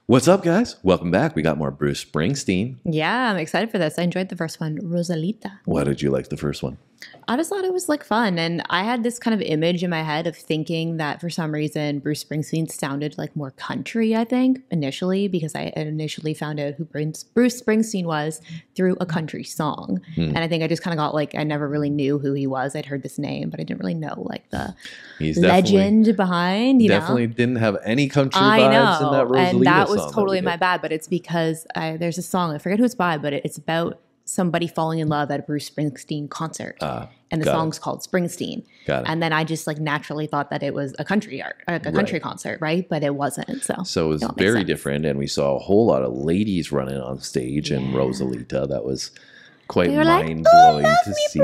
What's up, guys? Welcome back. We got more Bruce Springsteen. Yeah, I'm excited for this. I enjoyed the first one, Rosalita. Why did you like the first one? I just thought it was like fun. And I had this kind of image in my head of thinking that for some reason Bruce Springsteen sounded like more country, I think, initially, because I had initially found out who Bruce Springsteen was through a country song. And I think I just kind of got like, I never really knew who he was. I'd heard this name, but I didn't really know like the legend behind, you definitely know? Didn't have any country vibes in that Rosalita and that was song totally my bad, but it's because there's a song, I forget who it's by, but it's about somebody falling in love at a Bruce Springsteen concert. And the song's called Springsteen. Got it. And then I just like naturally thought that it was a country country concert, right? But it wasn't. So it was very different. And we saw a whole lot of ladies running on stage in Rosalita. That was quite mind-blowing to see.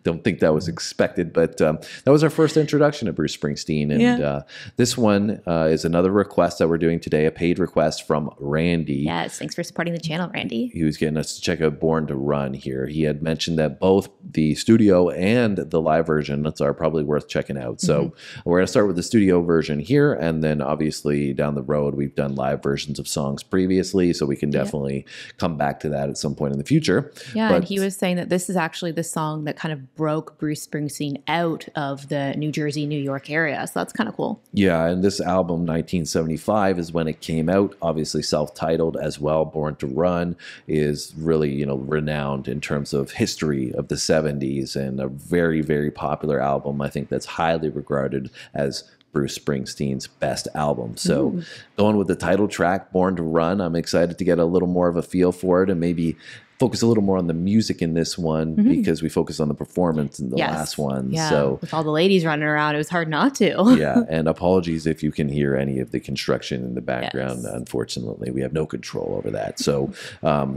Don't think that was expected, but that was our first introduction to Bruce Springsteen. And this one is another request that we're doing today, a paid request from Randy. Yes, thanks for supporting the channel, Randy. He was getting us to check out Born to Run here. He had mentioned that both the studio and the live version are probably worth checking out. So we're going to start with the studio version here, and then obviously down the road, we've done live versions of songs previously, so we can definitely come back to that at some point in the future. Yeah, and he was saying that this is actually the song that kind of broke Bruce Springsteen out of the New Jersey, New York area. So that's kind of cool. Yeah, and this album, 1975, is when it came out. Obviously self-titled as well. Born to Run is really, renowned in terms of history of the 70s and a very, very popular album. I think that's highly regarded as Bruce Springsteen's best album. So going with the title track, Born to Run, I'm excited to get a little more of a feel for it and maybe focus a little more on the music in this one because we focus on the performance in the last one. Yeah. So with all the ladies running around, it was hard not to. Yeah. And apologies if you can hear any of the construction in the background. Yes. Unfortunately, we have no control over that. So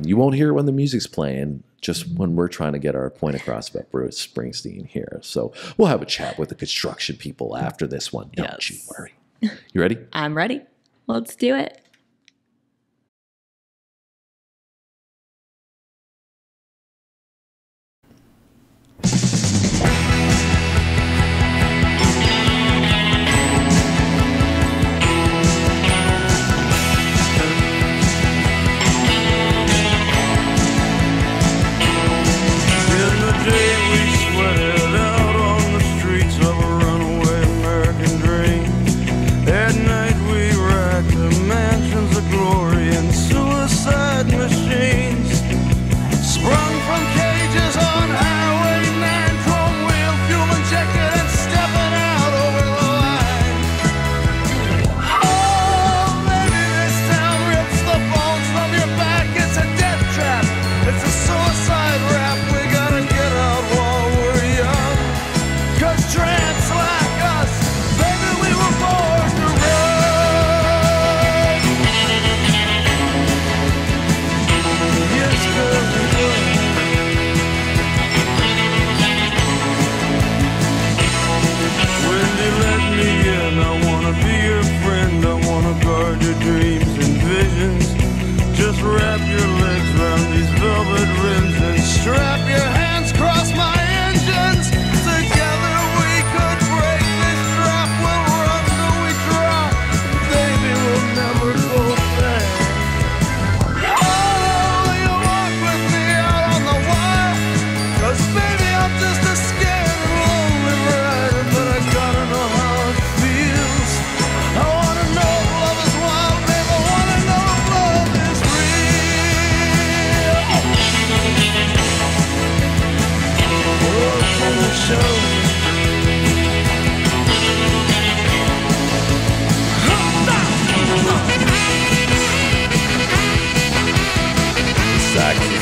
you won't hear it when the music's playing, just when we're trying to get our point across about Bruce Springsteen here. So we'll have a chat with the construction people after this one. Don't you worry. You ready? I'm ready. Let's do it.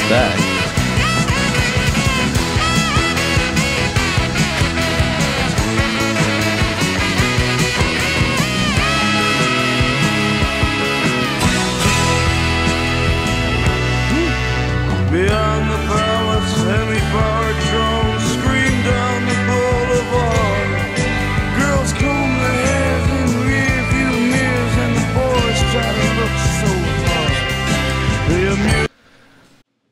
Back. Beyond the palace, semi-powered drones scream down the boulevard. Girls comb their hair in rearview mirrors, and the boys try to look so tough. They amuse.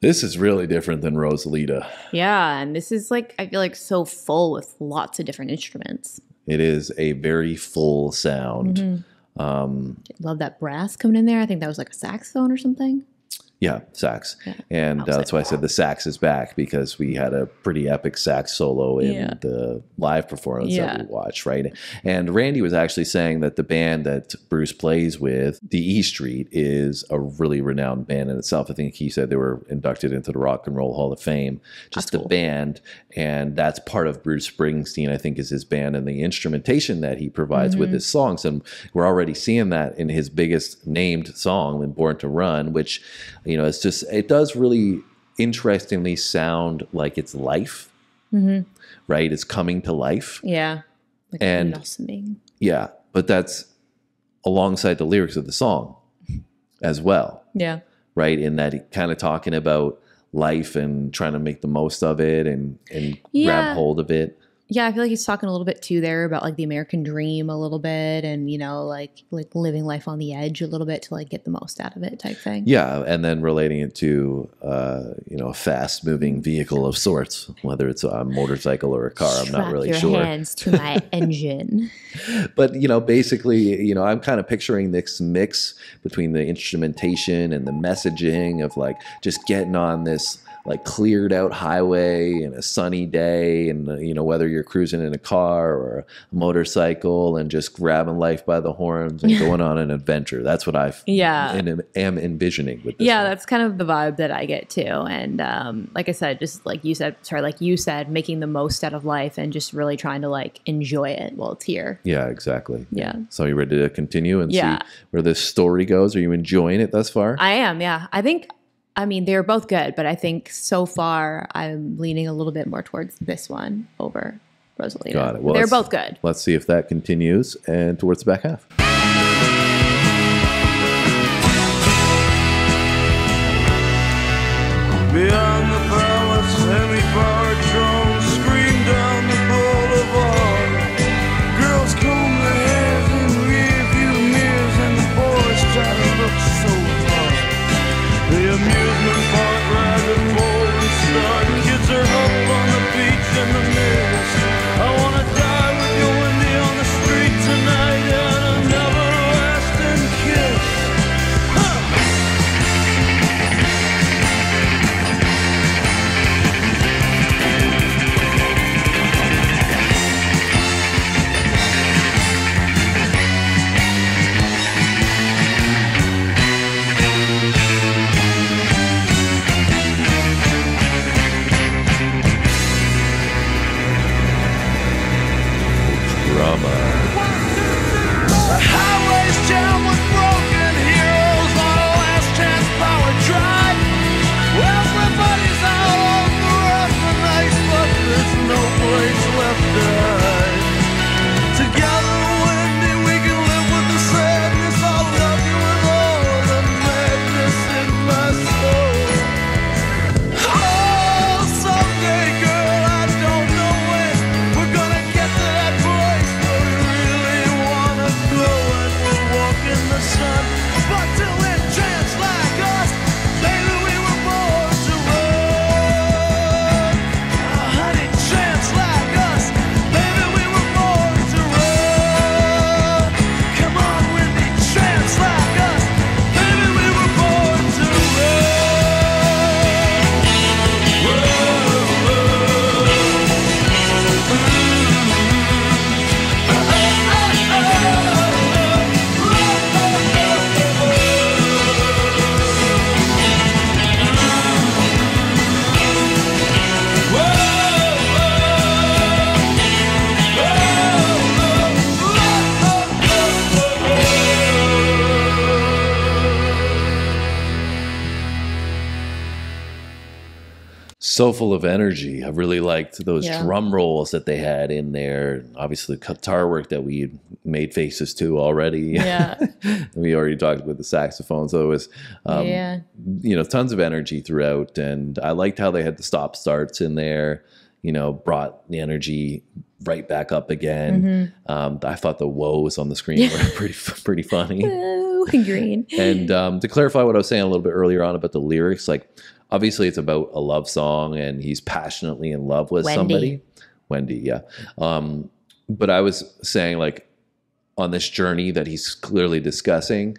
This is really different than Rosalita. Yeah, and this is like, I feel like so full with lots of different instruments. It is a very full sound. Love that brass coming in there. I think that was like a saxophone or something. Yeah, sax. Yeah. And that's why I said the sax is back, because we had a pretty epic sax solo in the live performance that we watched, right? And Randy was actually saying that the band that Bruce plays with, the E Street, is a really renowned band in itself. I think he said they were inducted into the Rock and Roll Hall of Fame, just the band. And that's part of Bruce Springsteen, I think, is his band and the instrumentation that he provides with his songs. And we're already seeing that in his biggest named song, in Born to Run, which... it's just, it does really interestingly sound like it's life, right? It's coming to life. Yeah. Like and blossoming. Yeah. But that's alongside the lyrics of the song as well. Yeah. Right. In that he kind of talking about life and trying to make the most of it and grab hold of it. Yeah, I feel like he's talking a little bit too there about like the American dream a little bit, and like living life on the edge a little bit to like get the most out of it type thing. Yeah, and then relating it to a fast moving vehicle of sorts, whether it's a motorcycle or a car. I'm not really sure. Your hands to my engine. But basically, I'm kind of picturing this mix between the instrumentation and the messaging of like just getting on this like cleared out highway and a sunny day, and whether you're cruising in a car or a motorcycle and just grabbing life by the horns and going on an adventure. That's what I am envisioning with this one. That's kind of the vibe that I get too. And like I said, just like you said, making the most out of life and just really trying to like enjoy it while it's here. Yeah, exactly. Yeah. So you ready to continue and see where this story goes? Are you enjoying it thus far? I am. Yeah. They're both good, but I think so far I'm leaning a little bit more towards this one over Rosalita. Got it. Well, they're both good. Let's see if that continues and towards the back half. Beyond the palace, semi-powered drones scream down the boulevard. Girls comb their hairs in rearview mirrors, and the boys try to look so hard. The amusement park ride and rolling start. Kids are huddled on the beach in the mirrors. I wanna die with you, Wendy, on the street tonight, and an everlasting kiss. The highway's jammed with broken heroes on a last chance power drive. Everybody's out on the run tonight, but there's no place left to hide. Together, Wendy, we can live with the sadness. I'll love you with all the madness in my soul. Oh, someday, girl, I don't know when we're gonna get to that place where we really wanna go, and we'll walk in the sun. But till then, chance like us, baby, we were born to run. Honey, chance like us, baby, we were born to run. Come on, Wendy, chance like us, baby, we were born to So full of energy. I really liked those drum rolls that they had in there. Obviously, the guitar work that we made faces to already. Yeah. We already talked about the saxophone. So it was, tons of energy throughout. And I liked how they had the stop starts in there, brought the energy right back up again. I thought the woes on the screen were pretty funny. Woo, green. And to clarify what I was saying a little bit earlier on about the lyrics, like, obviously, it's about a love song, and he's passionately in love with somebody. Wendy, yeah. But I was saying, like, on this journey that he's clearly discussing,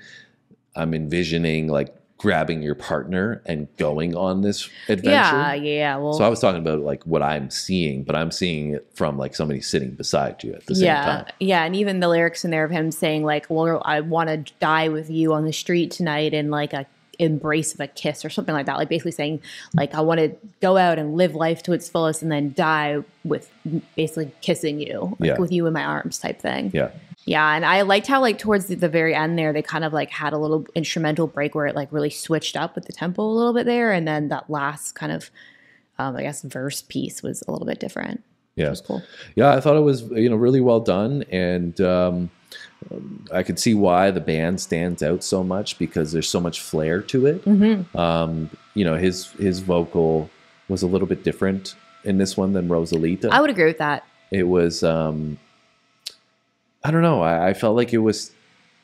I'm envisioning like grabbing your partner and going on this adventure. Yeah. Well, So I was talking about like what I'm seeing, but I'm seeing it from like somebody sitting beside you at the same time. Yeah. And even the lyrics in there of him saying like, well, I want to die with you on the street tonight in like a embrace of a kiss or something like that. Like basically saying like, I want to go out and live life to its fullest and then die with basically kissing you, like with you in my arms type thing. Yeah. Yeah, and I liked how like towards the very end there, they kind of like had a little instrumental break where it like really switched up with the tempo a little bit there, and then that last kind of, I guess, verse piece was a little bit different. Yeah, which was cool. Yeah, I thought it was really well done, and I could see why the band stands out so much because there's so much flair to it. His vocal was a little bit different in this one than Rosalita. I would agree with that. It was. I don't know. I felt like it was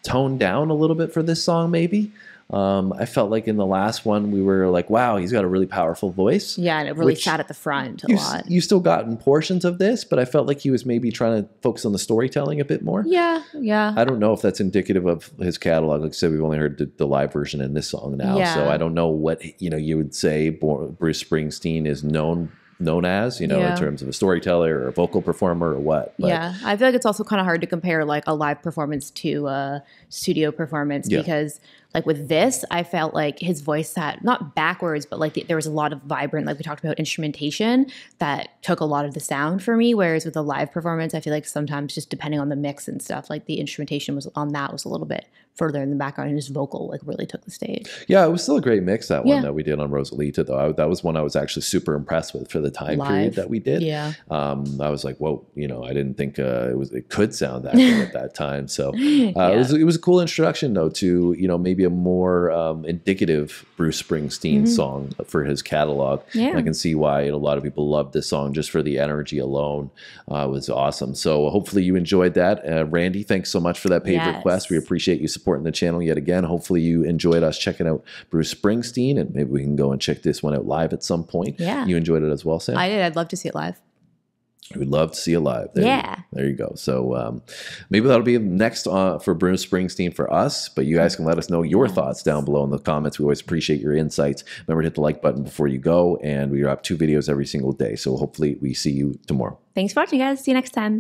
toned down a little bit for this song, maybe. I felt like in the last one, we were like, wow, he's got a really powerful voice. Yeah, and it really sat at the front a lot. You still got in portions of this, but I felt like he was maybe trying to focus on the storytelling a bit more. Yeah. I don't know if that's indicative of his catalog. Like I said, we've only heard the live version in this song now. Yeah. So I don't know what, you would say Bruce Springsteen is known as, in terms of a storyteller or a vocal performer or what. But, yeah, I feel like it's also kind of hard to compare like a live performance to a studio performance because like with this, I felt like his voice sat not backwards, but like there was a lot of vibrant, like we talked about, instrumentation that took a lot of the sound for me. Whereas with a live performance, I feel like sometimes just depending on the mix and stuff, like the instrumentation was a little bit further in the background and his vocal like really took the stage. Yeah, it was still a great mix, that one that we did on Rosalita, though. That was one I was actually super impressed with for the time period that we did. Yeah. I was like, whoa, I didn't think it could sound that good at that time. So it was a cool introduction, though, to, maybe a more indicative Bruce Springsteen song for his catalog. Yeah. And I can see why a lot of people love this song just for the energy alone. It was awesome. So hopefully you enjoyed that. Randy, thanks so much for that paid request. We appreciate you supporting the channel yet again. Hopefully you enjoyed us checking out Bruce Springsteen, and maybe we can go and check this one out live at some point. Yeah. You enjoyed it as well, Sam? I did. I'd love to see it live. We'd love to see it live. There you go. So maybe that'll be next for Bruce Springsteen for us, but you guys can let us know your thoughts down below in the comments. We always appreciate your insights. Remember to hit the like button before you go, and we drop 2 videos every single day. So hopefully we see you tomorrow. Thanks for watching, guys. See you next time.